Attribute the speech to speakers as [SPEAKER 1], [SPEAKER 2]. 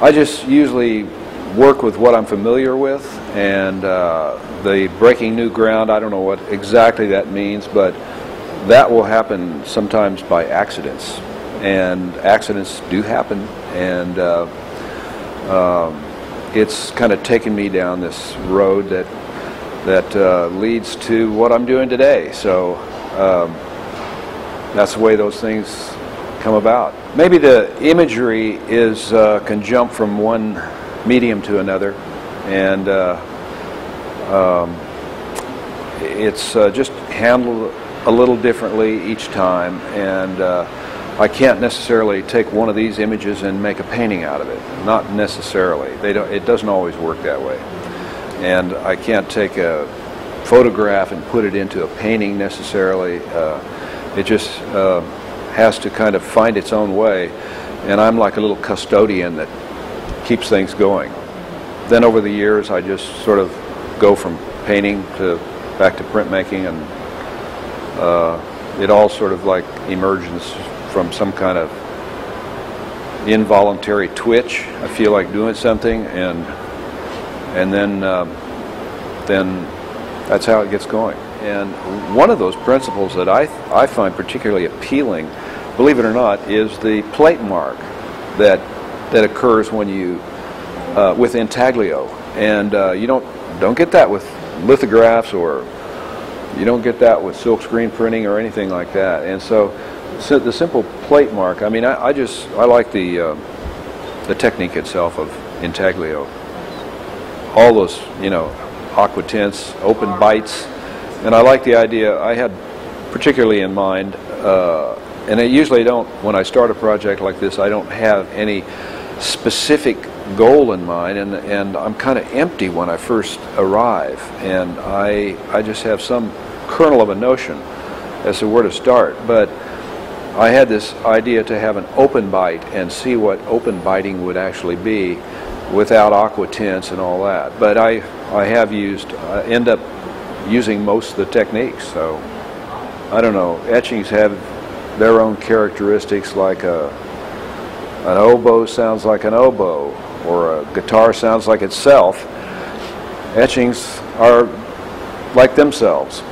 [SPEAKER 1] I just usually work with what I'm familiar with, and the breaking new ground, I don't know what exactly that means, but that will happen sometimes by accidents, and accidents do happen, and it's kind of taken me down this road that leads to what I'm doing today. So that's the way those things come about. Maybe the imagery can jump from one medium to another, and it's just handled a little differently each time, and I can't necessarily take one of these images and make a painting out of it. Not necessarily. It doesn't always work that way. And I can't take a photograph and put it into a painting necessarily. It just has to kind of find its own way, and I'm like a little custodian that keeps things going. Then over the years I just sort of go from painting back to printmaking, and it all sort of like emerges from some kind of involuntary twitch. I feel like doing something, and then that's how it gets going. And one of those principles that I find particularly appealing, believe it or not, is the plate mark that occurs when you with intaglio, and you don't get that with lithographs, or you don't get that with silkscreen printing or anything like that. And so the simple plate mark, I mean, I like the technique itself of intaglio. All those, aqua tints, open bites, and I like the idea. I had particularly in mind, and I usually don't, when I start a project like this, I don't have any specific goal in mind, and I'm kind of empty when I first arrive, and I just have some kernel of a notion as to where to start. But I had this idea to have an open bite and see what open biting would actually be without aqua tints and all that. But I end up using most of the techniques. So I don't know, etchings have their own characteristics, like an oboe sounds like an oboe, or a guitar sounds like itself. Etchings are like themselves.